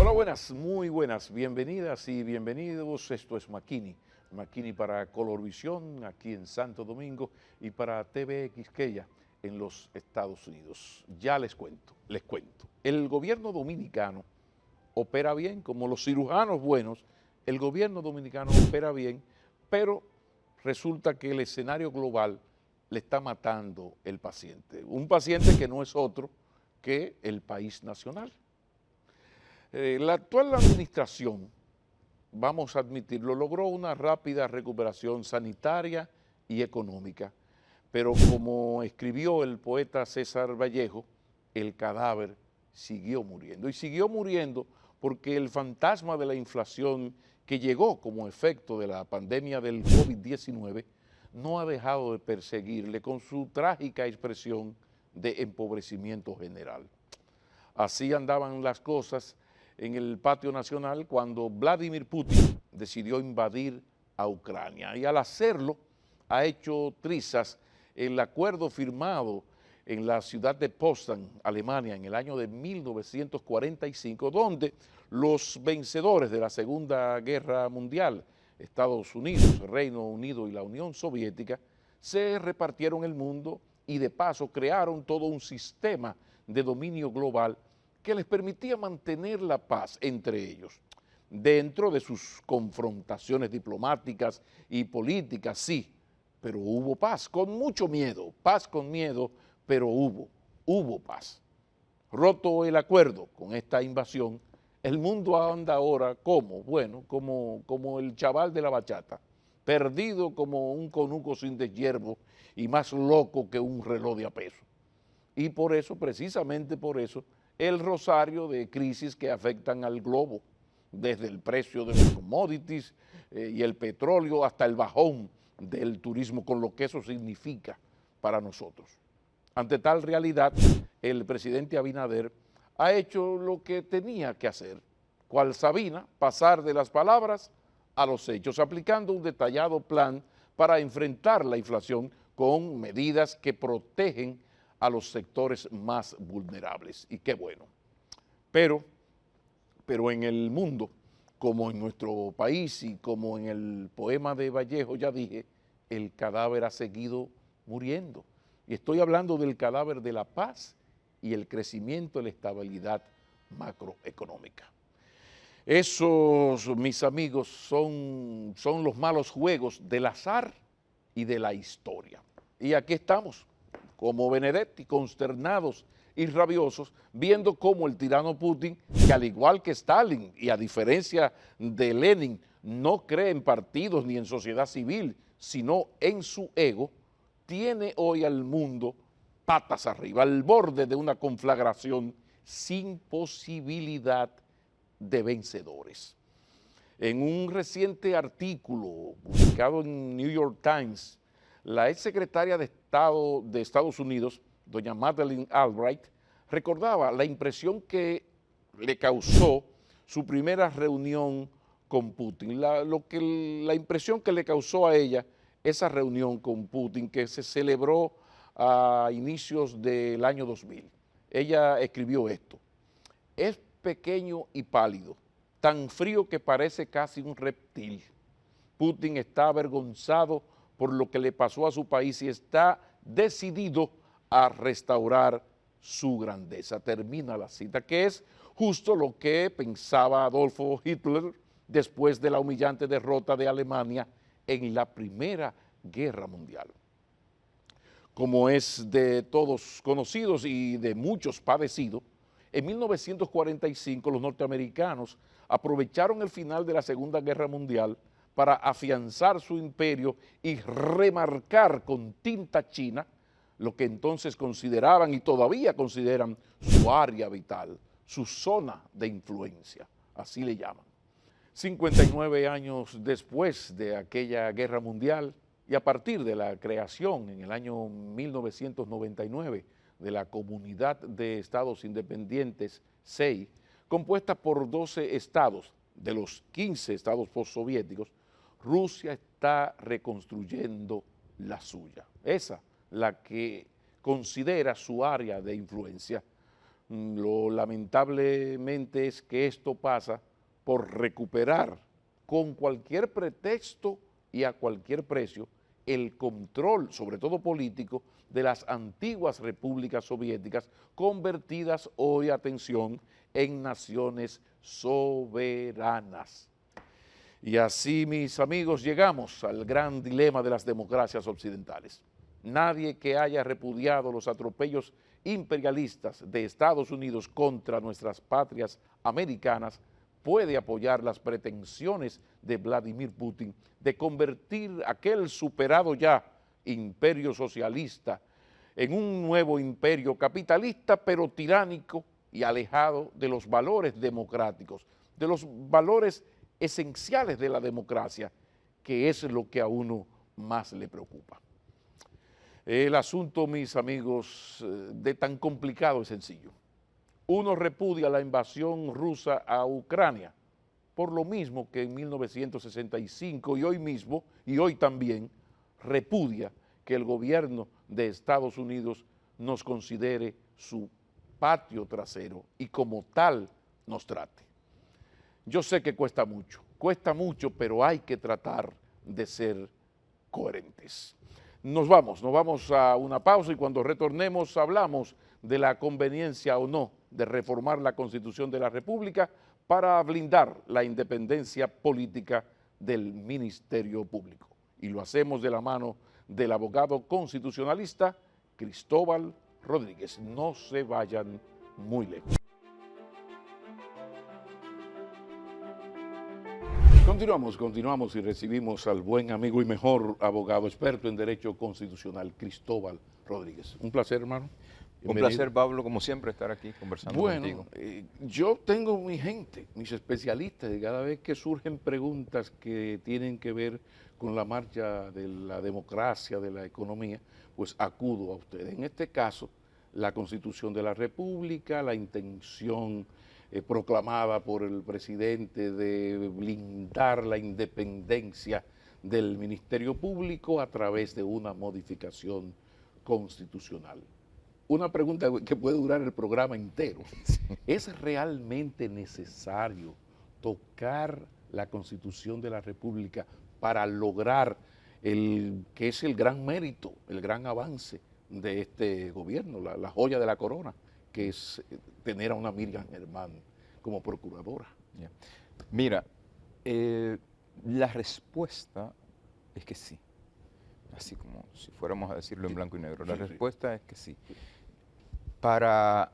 Hola, buenas, muy buenas, bienvenidas y bienvenidos. Esto es Makini, Makini para Colorvisión aquí en Santo Domingo y para TV Quisqueya en los Estados Unidos. Ya les cuento. El gobierno dominicano opera bien, como los cirujanos buenos, el gobierno dominicano opera bien, pero resulta que el escenario global le está matando el paciente. Un paciente que no es otro que el país nacional. La actual administración, vamos a admitirlo, logró una rápida recuperación sanitaria y económica, pero como escribió el poeta César Vallejo, el cadáver siguió muriendo. Y siguió muriendo porque el fantasma de la inflación que llegó como efecto de la pandemia del COVID-19 no ha dejado de perseguirle con su trágica expresión de empobrecimiento general. Así andaban las cosas en el patio nacional cuando Vladimir Putin decidió invadir a Ucrania, y al hacerlo ha hecho trizas el acuerdo firmado en la ciudad de Potsdam, Alemania, en el año de 1945, donde los vencedores de la Segunda Guerra Mundial, Estados Unidos, Reino Unido y la Unión Soviética, se repartieron el mundo y de paso crearon todo un sistema de dominio global que les permitía mantener la paz entre ellos. Dentro de sus confrontaciones diplomáticas y políticas, sí, pero hubo paz, con mucho miedo, paz con miedo, pero hubo paz. Roto el acuerdo con esta invasión, el mundo anda ahora como el chaval de la bachata, perdido como un conuco sin deshiervo y más loco que un reloj de a peso. Y por eso, precisamente por eso, el rosario de crisis que afectan al globo, desde el precio de los commodities y el petróleo hasta el bajón del turismo, con lo que eso significa para nosotros. Ante tal realidad, el presidente Abinader ha hecho lo que tenía que hacer, cual Sabina, pasar de las palabras a los hechos, aplicando un detallado plan para enfrentar la inflación con medidas que protegen a los sectores más vulnerables. Y qué bueno. Pero en el mundo, como en nuestro país y como en el poema de Vallejo ya dije, el cadáver ha seguido muriendo. Y estoy hablando del cadáver de la paz y el crecimiento y la estabilidad macroeconómica. Esos, mis amigos, son los malos juegos del azar y de la historia. Y aquí estamos, como Benedetti, consternados y rabiosos, viendo cómo el tirano Putin, que al igual que Stalin y a diferencia de Lenin, no cree en partidos ni en sociedad civil, sino en su ego, tiene hoy al mundo patas arriba, al borde de una conflagración sin posibilidad de vencedores. En un reciente artículo publicado en New York Times, la exsecretaria de Estado de Estados Unidos, doña Madeleine Albright, recordaba la impresión que le causó su primera reunión con Putin, la impresión que le causó a ella esa reunión con Putin que se celebró a inicios del año 2000. Ella escribió esto: es pequeño y pálido, tan frío que parece casi un reptil. Putin está avergonzado por lo que le pasó a su país y está decidido a restaurar su grandeza. Termina la cita, que es justo lo que pensaba Adolfo Hitler después de la humillante derrota de Alemania en la Primera Guerra Mundial. Como es de todos conocidos y de muchos padecido, en 1945 los norteamericanos aprovecharon el final de la Segunda Guerra Mundial para afianzar su imperio y remarcar con tinta china lo que entonces consideraban y todavía consideran su área vital, su zona de influencia, así le llaman. 59 años después de aquella guerra mundial y a partir de la creación en el año 1999 de la Comunidad de Estados Independientes, CEI, compuesta por 12 estados de los 15 estados postsoviéticos, Rusia está reconstruyendo la suya, esa la que considera su área de influencia. Lo lamentablemente es que esto pasa por recuperar con cualquier pretexto y a cualquier precio el control, sobre todo político, de las antiguas repúblicas soviéticas convertidas hoy, atención, en naciones soberanas. Y así, mis amigos, llegamos al gran dilema de las democracias occidentales. Nadie que haya repudiado los atropellos imperialistas de Estados Unidos contra nuestras patrias americanas puede apoyar las pretensiones de Vladimir Putin de convertir aquel superado ya imperio socialista en un nuevo imperio capitalista, pero tiránico y alejado de los valores democráticos, de los valores esenciales de la democracia, que es lo que a uno más le preocupa. El asunto, mis amigos, de tan complicado es sencillo. Uno repudia la invasión rusa a Ucrania, por lo mismo que en 1965 y hoy mismo, y hoy también, repudia que el gobierno de Estados Unidos nos considere su patio trasero y como tal nos trate. Yo sé que cuesta mucho, pero hay que tratar de ser coherentes. Nos vamos a una pausa y cuando retornemos hablamos de la conveniencia o no de reformar la Constitución de la República para blindar la independencia política del Ministerio Público. Y lo hacemos de la mano del abogado constitucionalista Cristóbal Rodríguez. No se vayan muy lejos. Continuamos y recibimos al buen amigo y mejor abogado experto en Derecho Constitucional, Cristóbal Rodríguez. Un placer, hermano. Un placer, Pablo, como siempre, estar aquí conversando contigo. Yo tengo mi gente, mis especialistas, y cada vez que surgen preguntas que tienen que ver con la marcha de la democracia, de la economía, pues acudo a ustedes. En este caso, la Constitución de la República, la intención proclamada por el presidente de blindar la independencia del Ministerio Público a través de una modificación constitucional. Una pregunta que puede durar el programa entero. ¿Es realmente necesario tocar la Constitución de la República para lograr el que es el gran mérito, el gran avance de este gobierno, la joya de la corona, que es tener a una Miriam Germán como procuradora? Yeah. Mira, la respuesta es que sí, así como si fuéramos a decirlo en blanco y negro. La respuesta es que sí. Para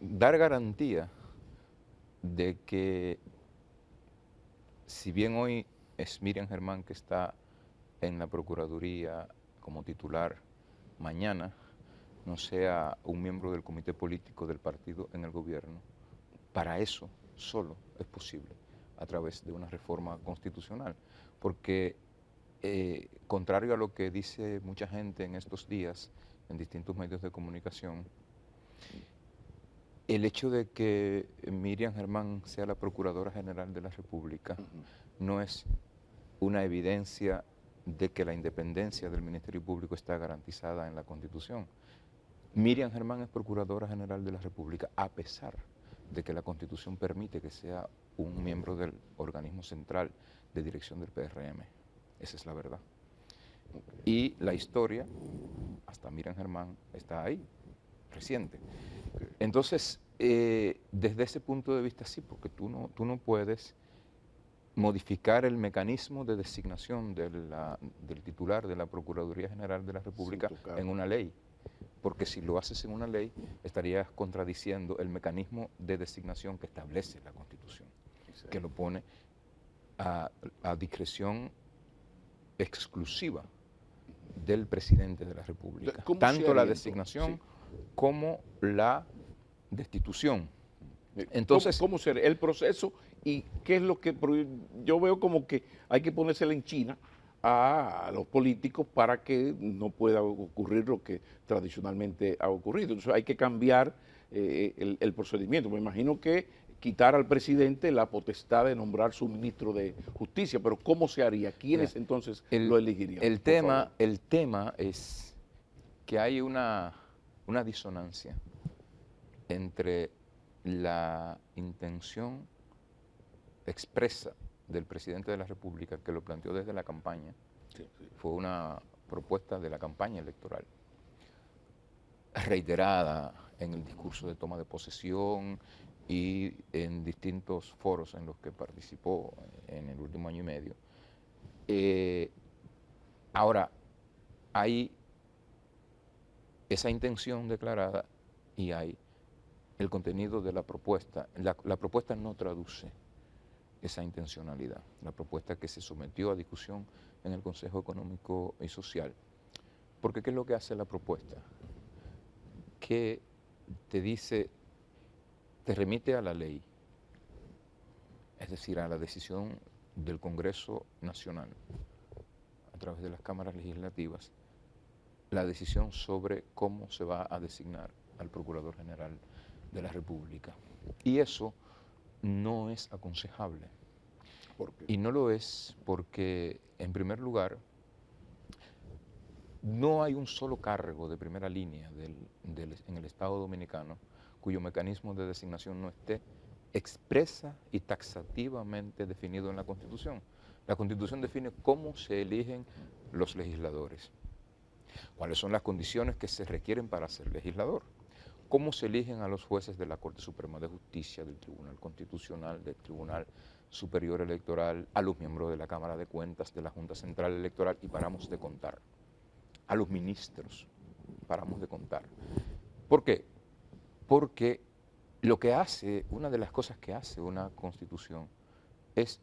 dar garantía de que, si bien hoy es Miriam Germán que está en la Procuraduría como titular, mañana no sea un miembro del comité político del partido en el gobierno, para eso solo es posible a través de una reforma constitucional, porque contrario a lo que dice mucha gente en estos días en distintos medios de comunicación, el hecho de que Miriam Germán sea la Procuradora General de la República no es una evidencia de que la independencia del Ministerio Público está garantizada en la Constitución. Miriam Germán es Procuradora General de la República a pesar de que la Constitución permite que sea un miembro del organismo central de dirección del PRM. Esa es la verdad. Y la historia, hasta Miriam Germán, está ahí, reciente. Entonces, desde ese punto de vista sí, porque tú no puedes modificar el mecanismo de designación del titular de la Procuraduría General de la República en una ley, porque si lo haces en una ley estarías contradiciendo el mecanismo de designación que establece la Constitución, que lo pone a discreción exclusiva del presidente de la República, tanto la designación como la destitución. Entonces, ¿cómo será el proceso y qué es lo que yo veo como que hay que ponérsela en China a los políticos para que no pueda ocurrir lo que tradicionalmente ha ocurrido? Entonces hay que cambiar el procedimiento. Me imagino que quitar al presidente la potestad de nombrar su ministro de Justicia, pero ¿cómo se haría? ¿Quiénes entonces lo elegirían? El tema es que hay una disonancia entre la intención expresa del presidente de la República, que lo planteó desde la campaña, Sí, sí. fue una propuesta de la campaña electoral, reiterada en el discurso de toma de posesión y en distintos foros en los que participó en el último año y medio. Ahora, hay esa intención declarada y hay el contenido de la propuesta. La propuesta no traduce esa intencionalidad, la propuesta que se sometió a discusión en el Consejo Económico y Social. Porque ¿qué es lo que hace la propuesta? Que te dice, te remite a la ley, es decir, a la decisión del Congreso Nacional, a través de las cámaras legislativas, la decisión sobre cómo se va a designar al Procurador General de la República. Y eso no es aconsejable. ¿Por qué? Y no lo es porque, en primer lugar, no hay un solo cargo de primera línea en el Estado Dominicano cuyo mecanismo de designación no esté expresa y taxativamente definido en la Constitución. La Constitución define cómo se eligen los legisladores, cuáles son las condiciones que se requieren para ser legislador, cómo se eligen a los jueces de la Corte Suprema de Justicia, del Tribunal Constitucional, del Tribunal Superior Electoral, a los miembros de la Cámara de Cuentas, de la Junta Central Electoral, y paramos de contar. A los ministros, paramos de contar. ¿Por qué? Porque lo que hace, una de las cosas que hace una Constitución es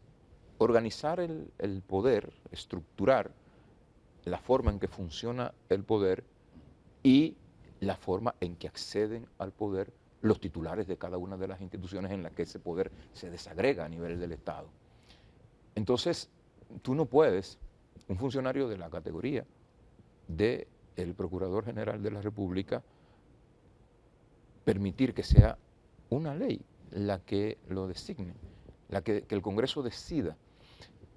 organizar el poder, estructurar la forma en que funciona el poder y la forma en que acceden al poder los titulares de cada una de las instituciones en las que ese poder se desagrega a nivel del Estado. Entonces, tú no puedes, un funcionario de la categoría del Procurador General de la República, permitir que sea una ley la que lo designe, que el Congreso decida.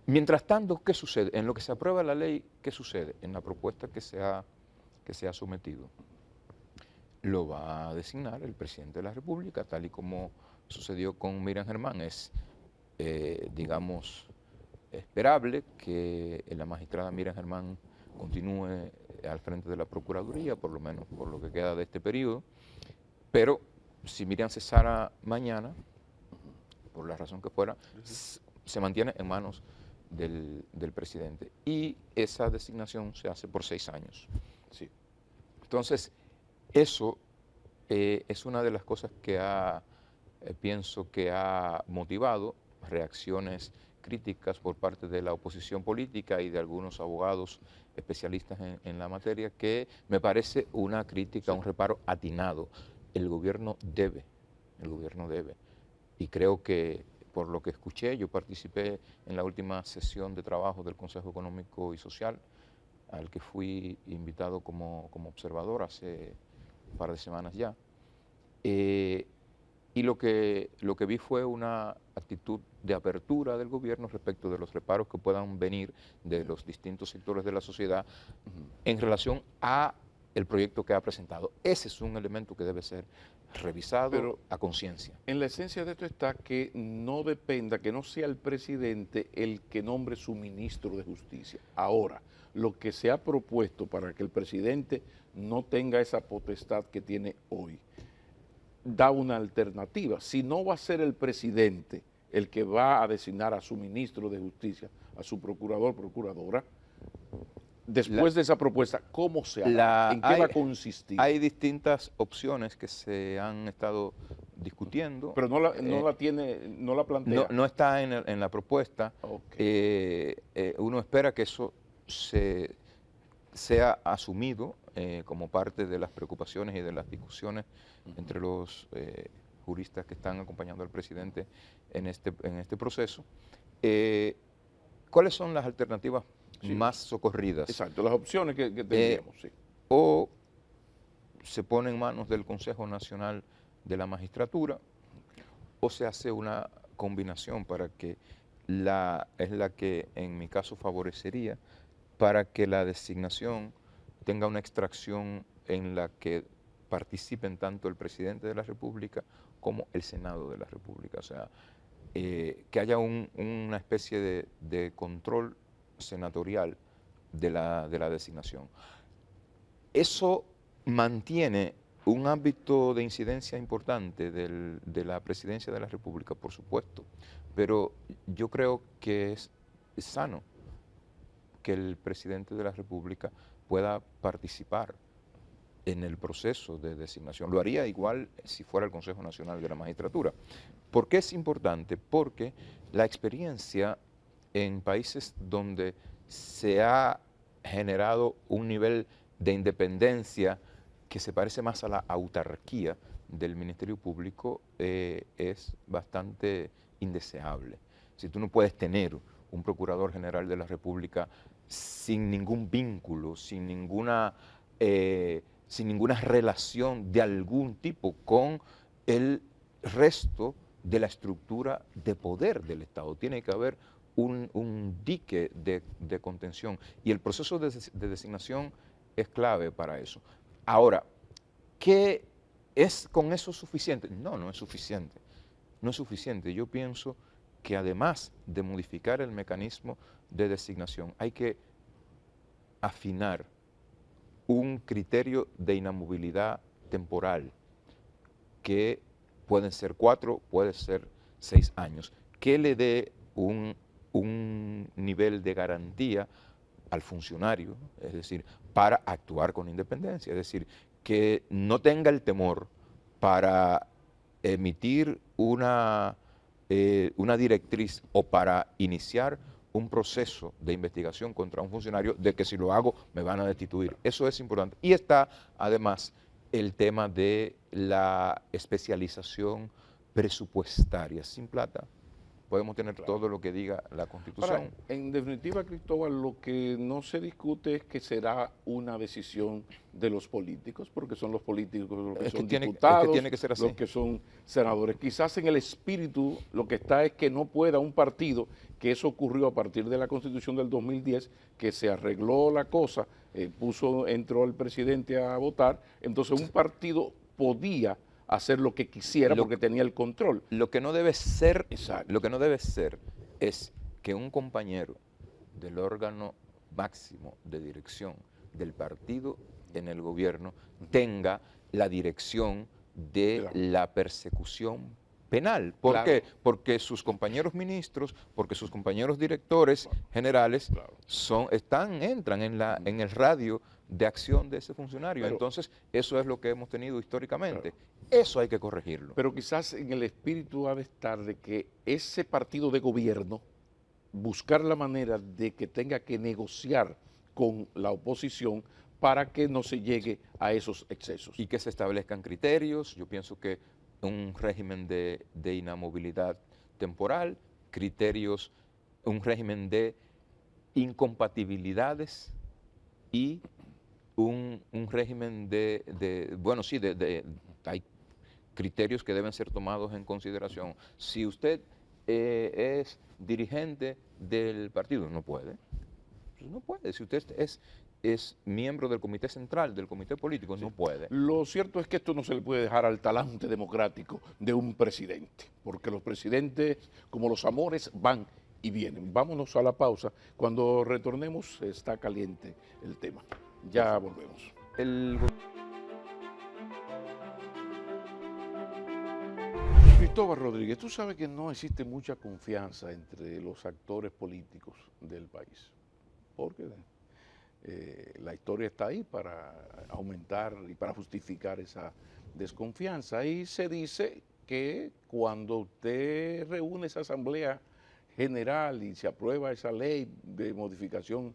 Mientras tanto, ¿qué sucede? En lo que se aprueba la ley, ¿qué sucede? En la propuesta que se ha sometido, lo va a designar el presidente de la República, tal y como sucedió con Miriam Germán. Es, digamos, esperable que la magistrada Miriam Germán continúe al frente de la Procuraduría, por lo menos por lo que queda de este periodo, pero si Miriam cesara mañana, por la razón que fuera, se mantiene en manos del presidente. Y esa designación se hace por 6 años. Sí. Entonces, eso es una de las cosas que pienso que ha motivado reacciones críticas por parte de la oposición política y de algunos abogados especialistas en la materia, que me parece una crítica, un reparo atinado. El gobierno debe, y creo que por lo que escuché, yo participé en la última sesión de trabajo del Consejo Económico y Social, al que fui invitado como observador hace un par de semanas ya, y lo que vi fue una actitud de apertura del gobierno respecto de los reparos que puedan venir de los distintos sectores de la sociedad en relación a el proyecto que ha presentado. Ese es un elemento que debe ser revisado, pero a conciencia. En la esencia de esto está que no dependa, que no sea el presidente el que nombre su ministro de Justicia. Ahora, lo que se ha propuesto para que el presidente no tenga esa potestad que tiene hoy, da una alternativa. Si no va a ser el presidente el que va a designar a su ministro de Justicia, a su procurador, procuradora, después de esa propuesta, ¿cómo se hará? ¿En qué va a consistir? Hay distintas opciones que se han estado discutiendo. Pero no la plantea. No está en la propuesta. Okay. Uno espera que eso sea asumido como parte de las preocupaciones y de las discusiones entre los juristas que están acompañando al presidente en este proceso. ¿Cuáles son las alternativas más socorridas? Exacto, las opciones que tendríamos, sí. O se pone en manos del Consejo Nacional de la Magistratura, o se hace una combinación para que es la que en mi caso favorecería, para que la designación tenga una extracción en la que participen tanto el presidente de la República como el Senado de la República. O sea, que haya una especie de control senatorial de la designación. Eso mantiene un ámbito de incidencia importante de la presidencia de la República, por supuesto, pero yo creo que es sano que el presidente de la República pueda participar en el proceso de designación. Lo haría igual si fuera el Consejo Nacional de la Magistratura. ¿Por qué es importante? Porque la experiencia en países donde se ha generado un nivel de independencia que se parece más a la autarquía del Ministerio Público es bastante indeseable. Si tú no puedes tener un Procurador General de la República sin ningún vínculo, sin ninguna relación de algún tipo con el resto de la estructura de poder del Estado. Tiene que haber un dique de contención y el proceso de designación es clave para eso. Ahora, ¿qué es con eso suficiente? No, no es suficiente. No es suficiente. Yo pienso que además de modificar el mecanismo de designación, hay que afinar un criterio de inamovilidad temporal que pueden ser 4, puede ser 6 años, que le dé un nivel de garantía al funcionario, es decir, para actuar con independencia, es decir, que no tenga el temor para emitir una directriz o para iniciar un proceso de investigación contra un funcionario de que si lo hago me van a destituir. Eso es importante. Y está además el tema de la especialización presupuestaria. Sin plata podemos tener todo lo que diga la Constitución. Ahora, en definitiva, Cristóbal, lo que no se discute es que será una decisión de los políticos, porque son los políticos los que son diputados, tiene que ser así. Los que son senadores. Quizás en el espíritu lo que está es que no pueda un partido, que eso ocurrió a partir de la Constitución del 2010, que se arregló la cosa, entró el presidente a votar, entonces un partido podía hacer lo que quisiera porque tenía el control. Lo que no debe ser, Exacto. Lo que no debe ser es que un compañero del órgano máximo de dirección del partido en el gobierno tenga la dirección de la persecución penal. ¿Por qué? Porque sus compañeros ministros, porque sus compañeros directores generales entran en el radio de acción de ese funcionario. Entonces, eso es lo que hemos tenido históricamente. Eso hay que corregirlo. Pero quizás en el espíritu ha de estar de que ese partido de gobierno buscar la manera de que tenga que negociar con la oposición para que no se llegue a esos excesos. Y que se establezcan criterios. Yo pienso que un régimen de inamovilidad temporal, criterios, un régimen de incompatibilidades y un régimen hay criterios que deben ser tomados en consideración. Si usted es dirigente del partido, no puede. No puede. Si usted es miembro del comité central, del comité político, no puede. Lo cierto es que esto no se le puede dejar al talante democrático de un presidente, porque los presidentes, como los amores, van y vienen. Vámonos a la pausa. Cuando retornemos, está caliente el tema. Ya volvemos. Cristóbal Rodríguez, tú sabes que no existe mucha confianza entre los actores políticos del país, porque la historia está ahí para aumentar y para justificar esa desconfianza. Y se dice que cuando usted reúne esa asamblea general y se aprueba esa ley de modificación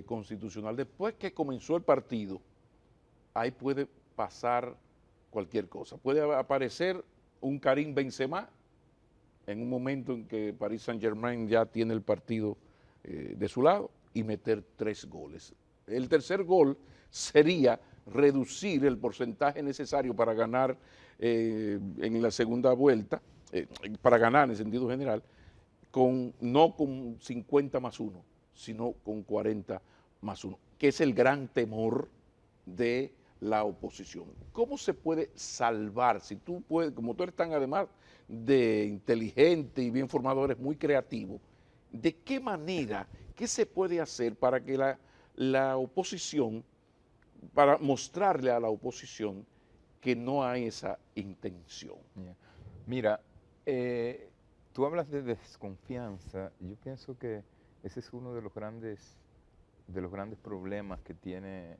constitucional, después que comenzó el partido, ahí puede pasar cualquier cosa. Puede aparecer un Karim Benzema en un momento en que Paris Saint-Germain ya tiene el partido de su lado y meter 3 goles. El tercer gol sería reducir el porcentaje necesario para ganar en la segunda vuelta, para ganar en sentido general, no con 50 más 1, sino con 40 más 1, que es el gran temor de la oposición. ¿Cómo se puede salvar? Si tú puedes, como tú eres tan además de inteligente y bien formado, eres muy creativo, ¿de qué manera, qué se puede hacer para que la oposición, para mostrarle a la oposición que no hay esa intención? Ya. Mira, tú hablas de desconfianza. Yo pienso que ese es uno de los grandes problemas que tiene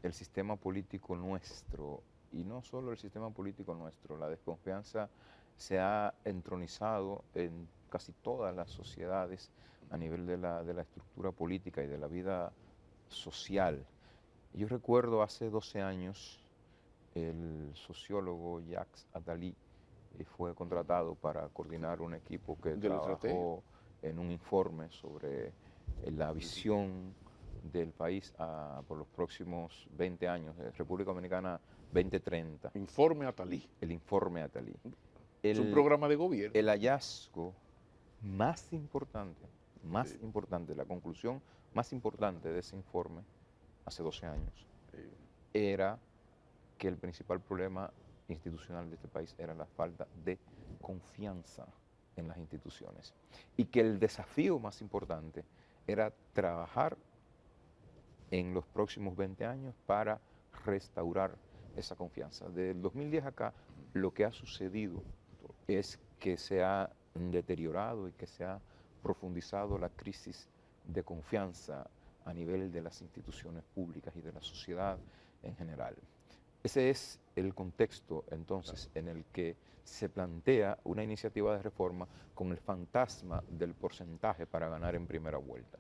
el sistema político nuestro, y no solo el sistema político nuestro. La desconfianza se ha entronizado en casi todas las sociedades a nivel de la estructura política y de la vida social. Yo recuerdo hace 12 años el sociólogo Jacques Attali fue contratado para coordinar un equipo que De la estrategia. trabajó en un informe sobre la visión del país por los próximos 20 años, República Dominicana 2030, Informe a Talí. el informe Attali. Es un programa de gobierno. El hallazgo más importante, Sí. la conclusión más importante de ese informe hace 12 años, Sí. era que el principal problema institucional de este país era la falta de confianza en las instituciones y que el desafío más importante era trabajar en los próximos 20 años para restaurar esa confianza. Del 2010 acá, lo que ha sucedido es que se ha deteriorado y que se ha profundizado la crisis de confianza a nivel de las instituciones públicas y de la sociedad en general. Ese es el contexto, entonces, en el que se plantea una iniciativa de reforma con el fantasma del porcentaje para ganar en primera vuelta.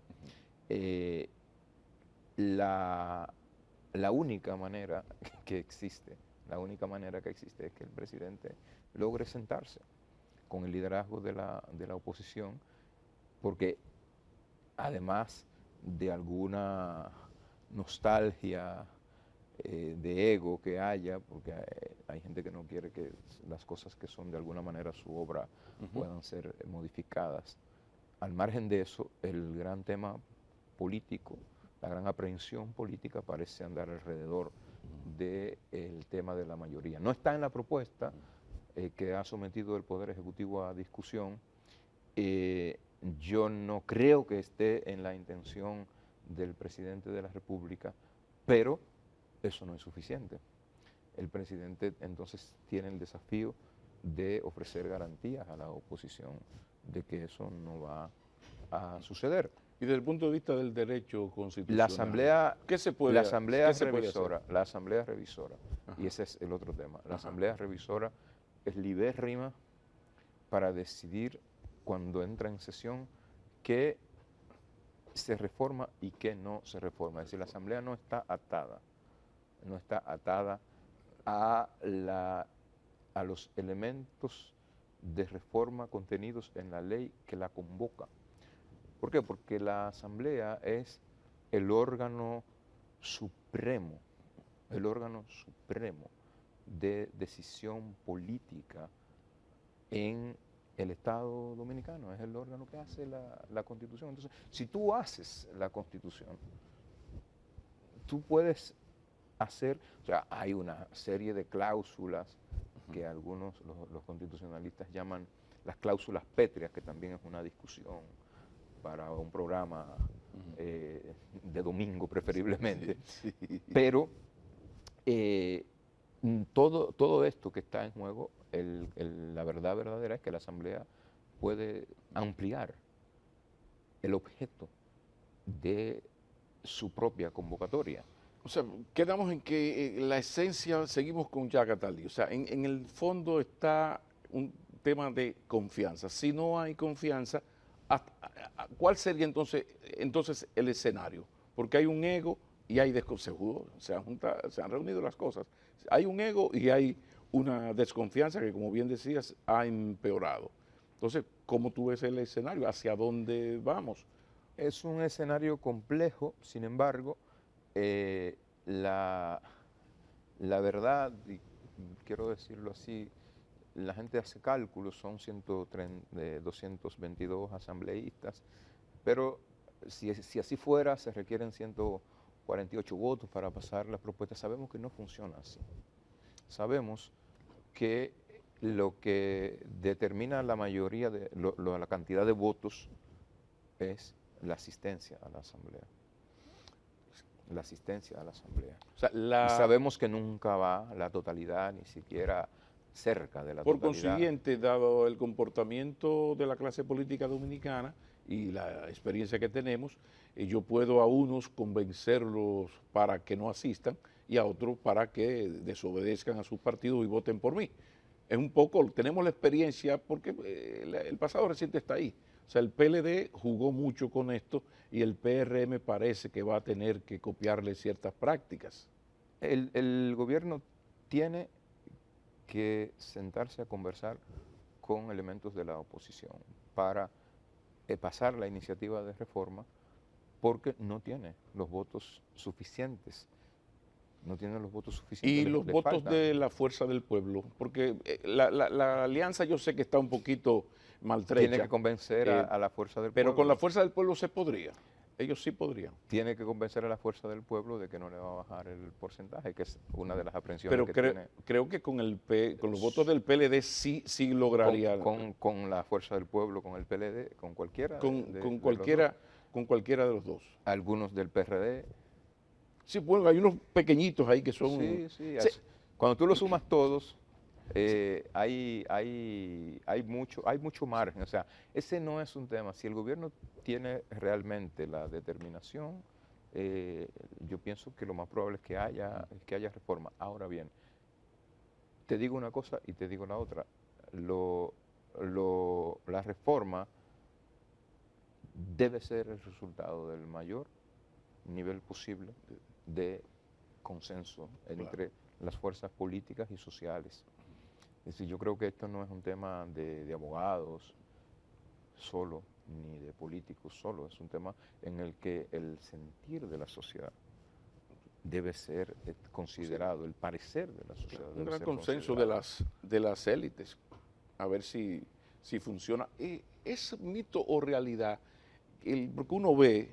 La única manera que existe, es que el presidente logre sentarse con el liderazgo de la oposición, porque además de alguna nostalgia de ego que haya, porque hay gente que no quiere que las cosas que son de alguna manera su obra puedan ser modificadas. Al margen de eso, el gran tema político, la gran aprehensión política parece andar alrededor del tema de la mayoría. No está en la propuesta que ha sometido el Poder Ejecutivo a discusión. Yo no creo que esté en la intención del presidente de la República, pero eso no es suficiente. El presidente entonces tiene el desafío de ofrecer garantías a la oposición de que eso no va a suceder. Y desde el punto de vista del derecho constitucional, La Asamblea, ¿qué se puede, la asamblea ¿qué se puede revisora, hacer? la Asamblea revisora, Ajá. y ese es el otro tema, la Ajá. Asamblea revisora es libérrima para decidir cuando entra en sesión qué se reforma y qué no se reforma. Es decir, la Asamblea no está atada a los elementos de reforma contenidos en la ley que la convoca. ¿Por qué? Porque la Asamblea es el órgano supremo de decisión política en el Estado Dominicano, es el órgano que hace la Constitución. Entonces, si tú haces la Constitución, tú puedes hacer, o sea, hay una serie de cláusulas que algunos, los constitucionalistas llaman las cláusulas pétreas, que también es una discusión para un programa de domingo preferiblemente, Sí, sí. pero todo esto que está en juego, la verdad verdadera es que la Asamblea puede ampliar el objeto de su propia convocatoria. O sea, quedamos en que la esencia, seguimos con Jacques Attali, o sea, en el fondo está un tema de confianza. Si no hay confianza, ¿cuál sería entonces el escenario? Porque hay un ego y hay desconfianza, se han reunido las cosas. Hay un ego y hay una desconfianza que, como bien decías, ha empeorado. Entonces, ¿cómo tú ves el escenario? ¿Hacia dónde vamos? Es un escenario complejo, sin embargo, la verdad, y quiero decirlo así, la gente hace cálculos, son 222 asambleístas, pero si así fuera, se requieren 180 48 votos para pasar las propuestas. Sabemos que no funciona así. Sabemos que lo que determina la mayoría de la cantidad de votos es la asistencia a la asamblea. La asistencia a la asamblea. O sea, Y sabemos que nunca va la totalidad, ni siquiera cerca de la por totalidad. consiguiente, dado el comportamiento de la clase política dominicana y la experiencia que tenemos, yo puedo a unos convencerlos para que no asistan y a otros para que desobedezcan a sus partidos y voten por mí. Es un poco, tenemos la experiencia porque el pasado reciente está ahí. O sea, el PLD jugó mucho con esto y el PRM parece que va a tener que copiarle ciertas prácticas. El gobierno tiene que sentarse a conversar con elementos de la oposición para pasar la iniciativa de reforma porque no tiene los votos suficientes. No tiene los votos suficientes. Y los votos de la Fuerza del Pueblo, porque la alianza yo sé que está un poquito maltrecha. Tiene que convencer a la Fuerza del Pueblo. Pero con la Fuerza del Pueblo se podría. Ellos sí podrían. Tiene que convencer a la Fuerza del Pueblo de que no le va a bajar el porcentaje, que es una de las aprensiones pero que tiene. Creo que con los votos del PLD sí lograría. Con la Fuerza del Pueblo, con el PLD, con cualquiera. Con cualquiera de los dos. Algunos del PRD. Sí, bueno, hay unos pequeñitos ahí que son... Sí. Cuando tú los sumas todos, hay mucho margen. O sea, ese no es un tema. Si el gobierno tiene realmente la determinación, yo pienso que lo más probable es que haya reforma. Ahora bien, te digo una cosa y te digo la otra. La reforma debe ser el resultado del mayor nivel posible de consenso entre las fuerzas políticas y sociales. Es decir, yo creo que esto no es un tema de abogados solo, ni de políticos solo, es un tema en el que el sentir de la sociedad debe ser considerado, el parecer de la sociedad. Un gran consenso de las élites, a ver si funciona. ¿Es mito o realidad? Porque uno ve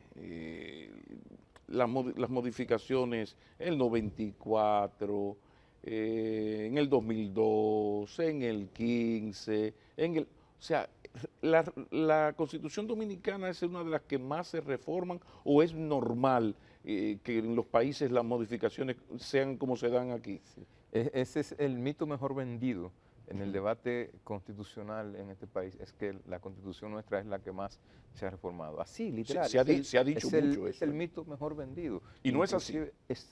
las modificaciones en el 94, en el 2002, en el 15, o sea, la Constitución Dominicana es una de las que más se reforman o es normal que en los países las modificaciones sean como se dan aquí. Sí. Ese es el mito mejor vendido en el debate constitucional en este país, es que la Constitución nuestra es la que más se ha reformado. Así, literal. Se ha dicho mucho eso. Es el mito mejor vendido. Y no es así.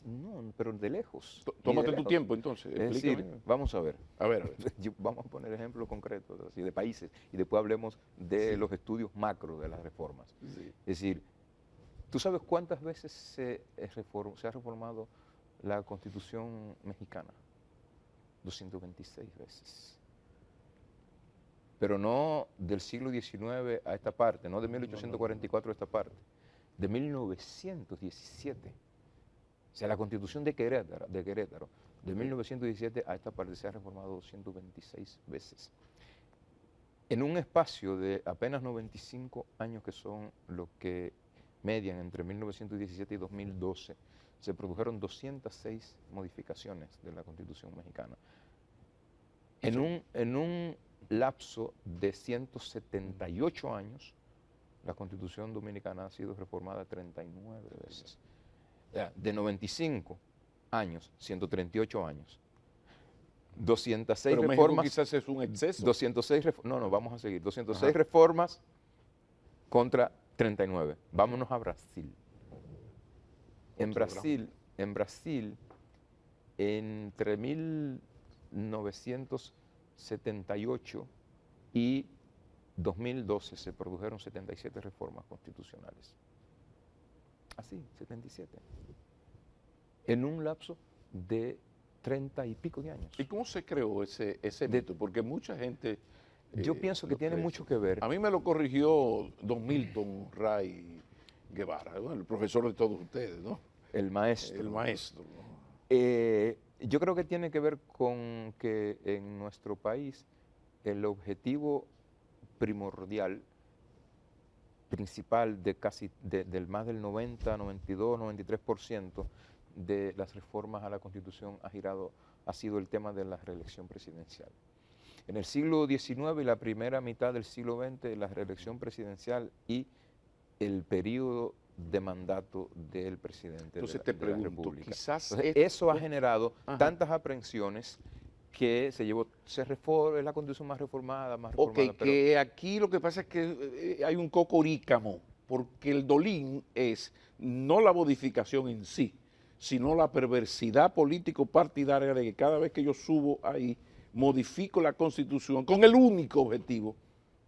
No, pero de lejos. Tómate tu tiempo entonces. Es decir, vamos a ver. A ver. Vamos a poner ejemplos concretos así, de países y después hablemos de los estudios macro de las reformas. Sí. Es decir, ¿tú sabes cuántas veces se ha reformado la Constitución mexicana? 226 veces. Pero no del siglo XIX a esta parte, no de 1844 a esta parte, de 1917. O sea, la Constitución de Querétaro, de 1917 a esta parte se ha reformado 226 veces. En un espacio de apenas 95 años, que son los que median entre 1917 y 2012, se produjeron 206 modificaciones de la Constitución mexicana. En un lapso de 178 años, la Constitución Dominicana ha sido reformada 39 veces. De 95 años, 138 años. 206 Pero reformas. México quizás es un exceso. 206 no, vamos a seguir. 206 reformas contra 39. Vámonos a Brasil. En Brasil, entre 1978 y 2012 se produjeron 77 reformas constitucionales. Así, 77. En un lapso de 30 y pico de años. ¿Y cómo se creó ese mito? Porque mucha gente... Yo pienso que tiene mucho que ver. A mí me lo corrigió don Milton Ray Guevara, bueno, el profesor de todos ustedes, ¿no? El maestro. El maestro. Yo creo que tiene que ver con que en nuestro país el objetivo primordial principal de del más del 90, 92, 93% de las reformas a la Constitución ha sido el tema de la reelección presidencial. En el siglo XIX y la primera mitad del siglo XX, la reelección presidencial y el periodo de mandato del presidente Entonces de te la pregunto, República. quizás Entonces, esto, eso ha generado ajá, tantas aprehensiones que es la Constitución más reformada, ok, pero que aquí lo que pasa es que hay un cocorícamo, porque el dolín es no la modificación en sí, sino la perversidad político-partidaria de que cada vez que yo subo ahí, modifico la Constitución con el único objetivo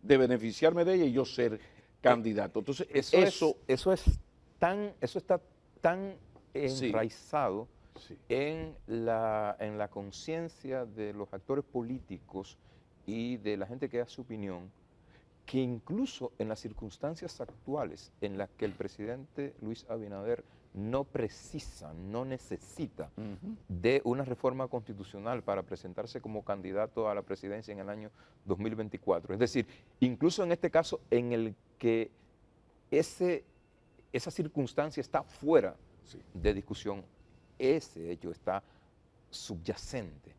de beneficiarme de ella y yo ser candidato. Entonces, eso está tan sí, enraizado sí. en la conciencia de los actores políticos y de la gente que da su opinión, que incluso en las circunstancias actuales en las que el presidente Luis Abinader no precisa, no necesita de una reforma constitucional para presentarse como candidato a la presidencia en el año 2024. Es decir, incluso en este caso en el que esa circunstancia está fuera de discusión, ese hecho está subyacente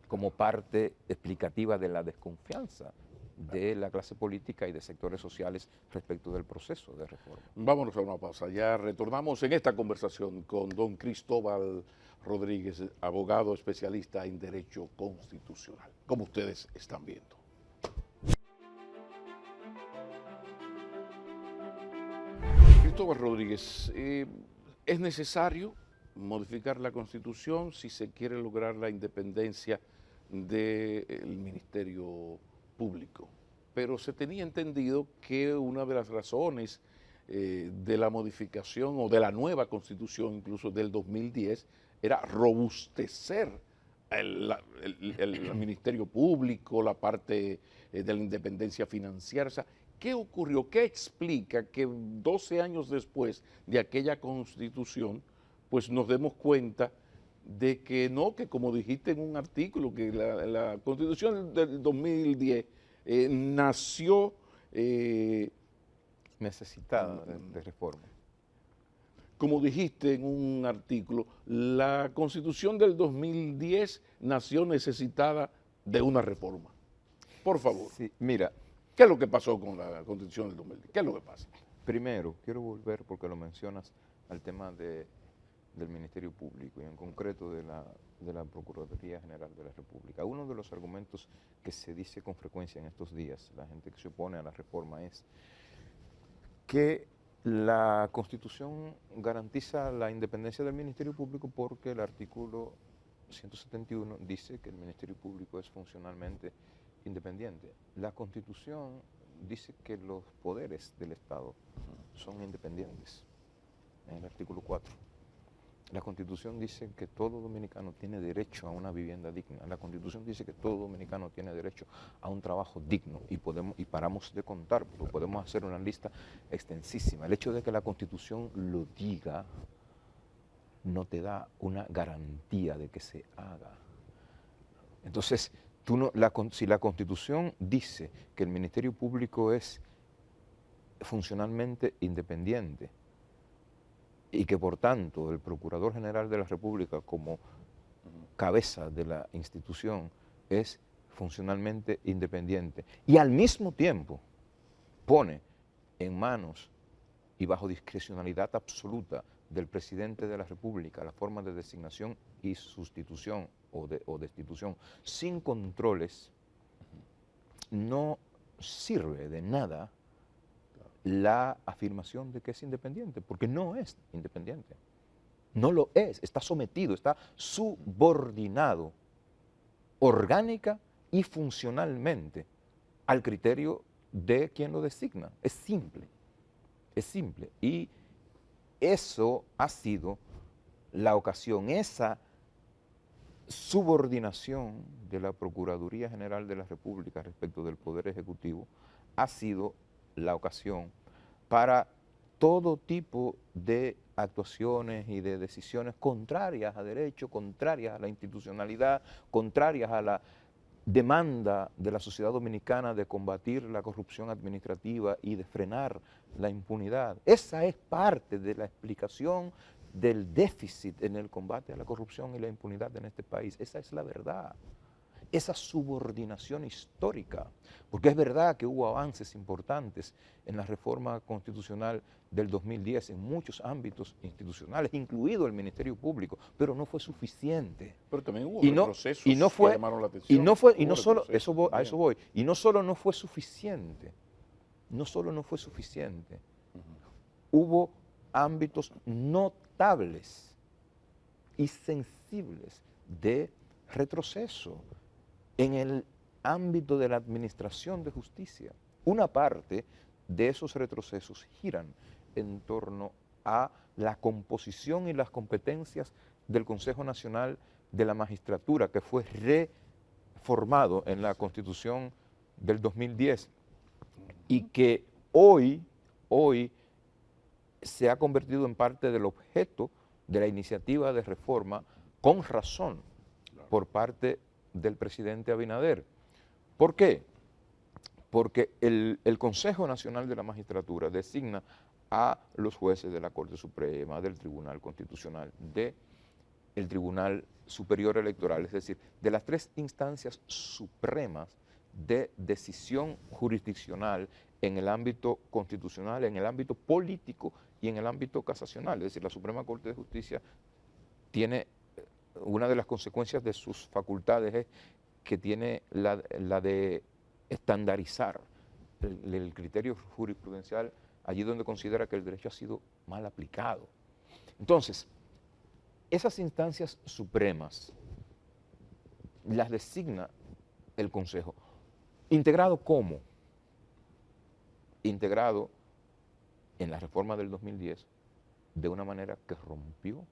como parte explicativa de la desconfianza de la clase política y de sectores sociales respecto del proceso de reforma. Vámonos a una pausa. Ya retornamos en esta conversación con don Cristóbal Rodríguez, abogado especialista en Derecho Constitucional, como ustedes están viendo. Cristóbal Rodríguez, ¿es necesario modificar la Constitución si se quiere lograr la independencia del Ministerio Público? Pero se tenía entendido que una de las razones de la modificación o de la nueva Constitución, incluso del 2010, era robustecer el Ministerio Público, la parte de la independencia financiera. O sea, ¿qué ocurrió? ¿Qué explica que 12 años después de aquella Constitución, pues nos demos cuenta de que no, que como dijiste en un artículo, que la Constitución del 2010 nació necesitada de reforma? Como dijiste en un artículo, la Constitución del 2010 nació necesitada de una reforma. Por favor. Sí, mira. ¿Qué es lo que pasó con la Constitución del 2010? ¿Qué es lo que pasa? Primero, quiero volver, porque lo mencionas, al tema del Ministerio Público y en concreto de la Procuraduría General de la República. Uno de los argumentos que se dice con frecuencia en estos días, la gente que se opone a la reforma, es que la Constitución garantiza la independencia del Ministerio Público porque el artículo 171 dice que el Ministerio Público es funcionalmente independiente. La Constitución dice que los poderes del Estado son independientes, en el artículo 4. La Constitución dice que todo dominicano tiene derecho a una vivienda digna. La Constitución dice que todo dominicano tiene derecho a un trabajo digno y paramos de contar, porque podemos hacer una lista extensísima. El hecho de que la Constitución lo diga no te da una garantía de que se haga. Entonces, si la Constitución dice que el Ministerio Público es funcionalmente independiente, y que por tanto el Procurador General de la República como cabeza de la institución es funcionalmente independiente y al mismo tiempo pone en manos y bajo discrecionalidad absoluta del Presidente de la República la forma de designación y sustitución o destitución sin controles, no sirve de nada la afirmación de que es independiente, porque no es independiente. No lo es, está sometido, está subordinado orgánica y funcionalmente al criterio de quien lo designa. Es simple, es simple. Y eso ha sido la ocasión, esa subordinación de la Procuraduría General de la República respecto del Poder Ejecutivo ha sido la ocasión para todo tipo de actuaciones y de decisiones contrarias a derecho, contrarias a la institucionalidad, contrarias a la demanda de la sociedad dominicana de combatir la corrupción administrativa y de frenar la impunidad. Esa es parte de la explicación del déficit en el combate a la corrupción y la impunidad en este país. Esa es la verdad. Esa subordinación histórica, porque es verdad que hubo avances importantes en la reforma constitucional del 2010 en muchos ámbitos institucionales, incluido el Ministerio Público, pero no fue suficiente. Pero también hubo retrocesos que llamaron la atención. A eso voy, y no solo no fue suficiente, hubo ámbitos notables y sensibles de retroceso en el ámbito de la administración de justicia. Una parte de esos retrocesos giran en torno a la composición y las competencias del Consejo Nacional de la Magistratura, que fue reformado en la Constitución del 2010 y que hoy se ha convertido en parte del objeto de la iniciativa de reforma, con razón, por parte del presidente Abinader. ¿Por qué? Porque el Consejo Nacional de la Magistratura designa a los jueces de la Corte Suprema, del Tribunal Constitucional, del Tribunal Superior Electoral, es decir, de las tres instancias supremas de decisión jurisdiccional en el ámbito constitucional, en el ámbito político y en el ámbito casacional. Es decir, la Suprema Corte de Justicia tiene, una de las consecuencias de sus facultades es que tiene la de estandarizar el criterio jurisprudencial allí donde considera que el derecho ha sido mal aplicado. Entonces, esas instancias supremas las designa el Consejo. ¿Integrado cómo? Integrado en la reforma del 2010 de una manera que rompió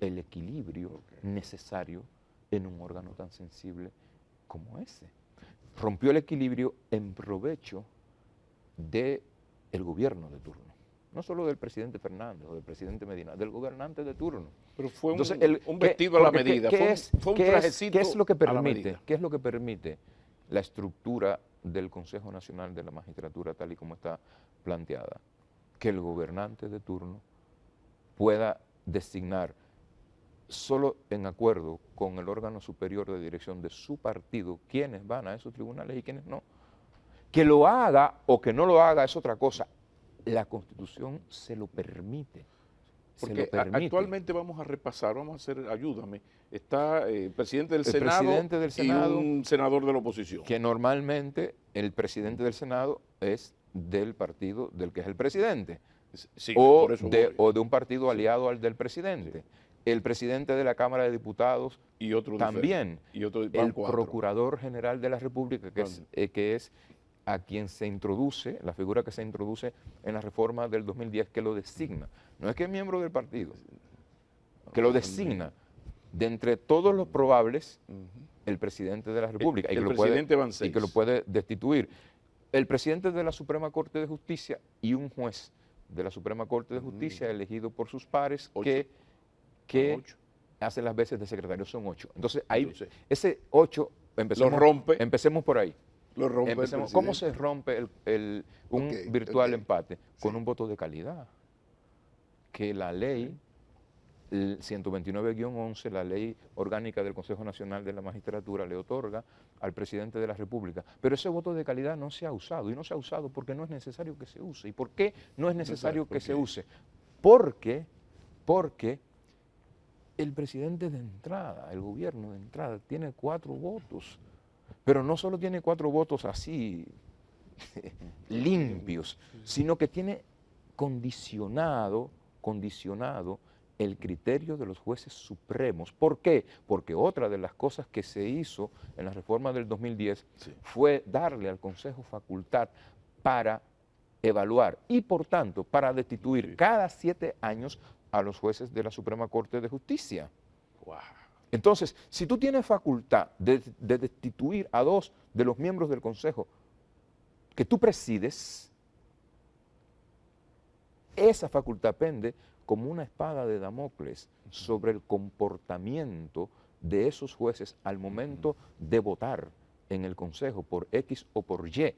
el equilibrio necesario en un órgano tan sensible como ese. Rompió el equilibrio en provecho del gobierno de turno. No solo del presidente Fernández o del presidente Medina, del gobernante de turno. Pero fue un vestido a la medida, fue un trajecito ¿qué es lo que permite, a la medida? ¿Qué es lo que permite la estructura del Consejo Nacional de la Magistratura tal y como está planteada? Que el gobernante de turno pueda designar solo en acuerdo con el órgano superior de dirección de su partido quiénes van a esos tribunales y quiénes no. Que lo haga o que no lo haga es otra cosa. La Constitución se lo permite. Porque actualmente vamos a repasar, vamos a hacer, ayúdame, está el presidente del Senado y un senador de la oposición. Que normalmente el presidente del Senado es del partido del que es el presidente, sí, o de un partido aliado al del presidente. Sí. El presidente de la Cámara de Diputados y otro también, y otro, el Procurador General de la República, que es a quien se introduce, la figura que se introduce en la reforma del 2010, que lo designa. No es que es miembro del partido, que lo designa de entre todos los probables el presidente de la República y que lo puede destituir. El presidente de la Suprema Corte de Justicia y un juez de la Suprema Corte de Justicia elegido por sus pares que hace las veces de secretario, son 8. Entonces, ese 8, empecemos por ahí. Lo rompe ¿Cómo se rompe un virtual empate? Con un voto de calidad. Que la ley, el 129-11, la ley orgánica del Consejo Nacional de la Magistratura, le otorga al presidente de la República. Pero ese voto de calidad no se ha usado, y no se ha usado porque no es necesario que se use. ¿Y por qué no es necesario que se use? Porque el presidente de entrada, el gobierno de entrada, tiene 4 votos. Pero no solo tiene 4 votos así limpios, sino que tiene condicionado el criterio de los jueces supremos. ¿Por qué? Porque otra de las cosas que se hizo en la reforma del 2010 fue darle al Consejo facultad para evaluar y, por tanto, para destituir cada 7 años a los jueces de la Suprema Corte de Justicia. Wow. Entonces, si tú tienes facultad de destituir a 2 de los miembros del Consejo que tú presides, esa facultad pende como una espada de Damocles sobre el comportamiento de esos jueces al momento de votar en el Consejo por X o por Y.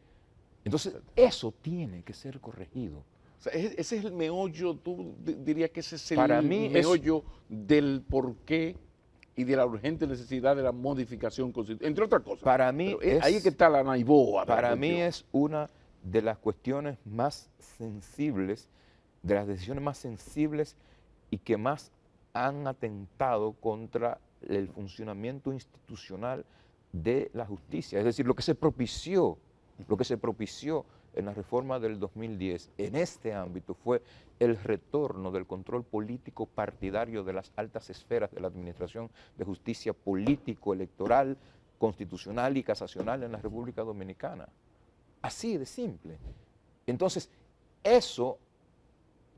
Entonces, eso tiene que ser corregido. O sea, ese es el meollo, tú dirías que ese es el Para mí meollo del porqué y de la urgente necesidad de la modificación constitucional, entre otras cosas. Para mí ahí es que está la naiboa. Para mí es una de las cuestiones más sensibles, de las decisiones más sensibles y que más han atentado contra el funcionamiento institucional de la justicia. Es decir, lo que se propició en la reforma del 2010 en este ámbito fue el retorno del control político partidario de las altas esferas de la administración de justicia político, electoral, constitucional y casacional en la República Dominicana. Así de simple. Entonces, eso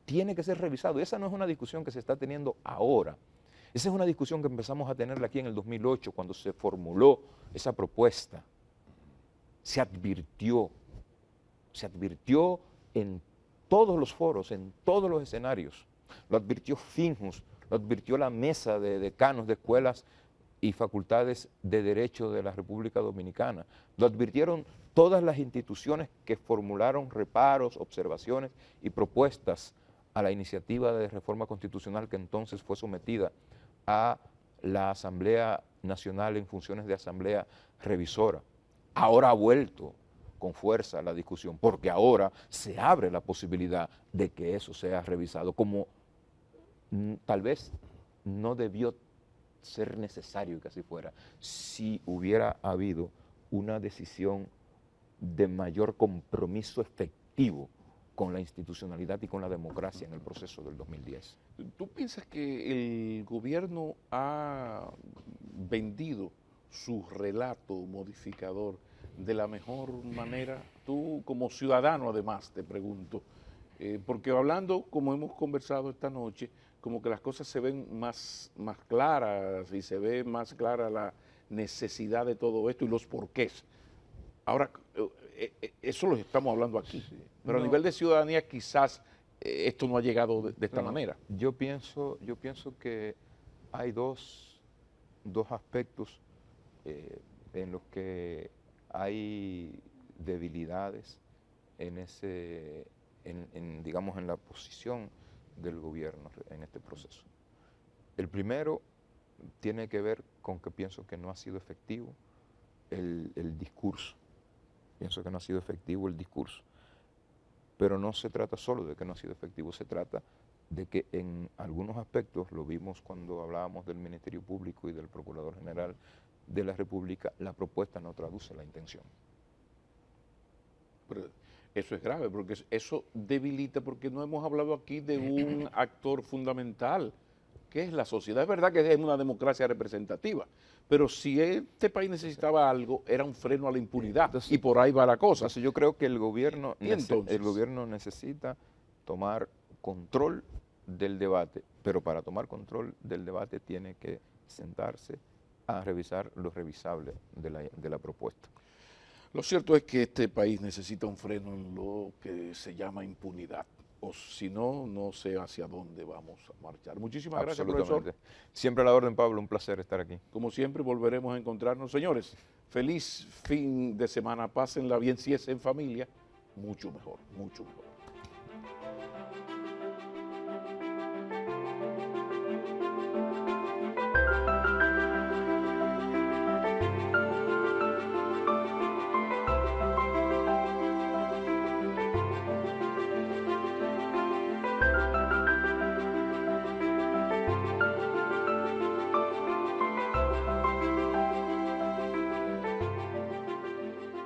tiene que ser revisado. Y esa no es una discusión que se está teniendo ahora. Esa es una discusión que empezamos a tenerla aquí en el 2008, cuando se formuló esa propuesta. Se advirtió en todos los foros, en todos los escenarios. Lo advirtió Finjus, lo advirtió la mesa de decanos de escuelas y facultades de Derecho de la República Dominicana. Lo advirtieron todas las instituciones que formularon reparos, observaciones y propuestas a la iniciativa de reforma constitucional que entonces fue sometida a la Asamblea Nacional en funciones de Asamblea Revisora. Ahora ha vuelto con fuerza la discusión, porque ahora se abre la posibilidad de que eso sea revisado, como tal vez no debió ser necesario que así fuera, si hubiera habido una decisión de mayor compromiso efectivo con la institucionalidad y con la democracia en el proceso del 2010. ¿Tú piensas que el gobierno ha vendido su relato modificador de la mejor manera? Tú como ciudadano además te pregunto, porque hablando como hemos conversado esta noche, como que las cosas se ven más claras y se ve más clara la necesidad de todo esto y los porqués. Ahora, eso lo estamos hablando aquí, sí, pero no, a nivel de ciudadanía quizás esto no ha llegado de esta manera. Yo pienso que hay dos aspectos en los que hay debilidades digamos, en la posición del gobierno en este proceso. El primero tiene que ver con que pienso que no ha sido efectivo el discurso. Pienso que no ha sido efectivo el discurso. Pero no se trata solo de que no ha sido efectivo, se trata de que en algunos aspectos, lo vimos cuando hablábamos del Ministerio Público y del Procurador General de la República, la propuesta no traduce la intención. Pero eso es grave, porque eso debilita, porque no hemos hablado aquí de un actor fundamental, que es la sociedad. Es verdad que es una democracia representativa, pero si este país necesitaba algo, era un freno a la impunidad, entonces, y por ahí va la cosa. Entonces yo creo que el gobierno necesita tomar control del debate, pero para tomar control del debate tiene que sentarse a revisar lo revisable de la propuesta. Lo cierto es que este país necesita un freno en lo que se llama impunidad, o si no, no sé hacia dónde vamos a marchar. Muchísimas gracias, profesor. Siempre a la orden, Pablo, un placer estar aquí. Como siempre, volveremos a encontrarnos. Señores, feliz fin de semana, pásenla bien, si es en familia, mucho mejor, mucho mejor.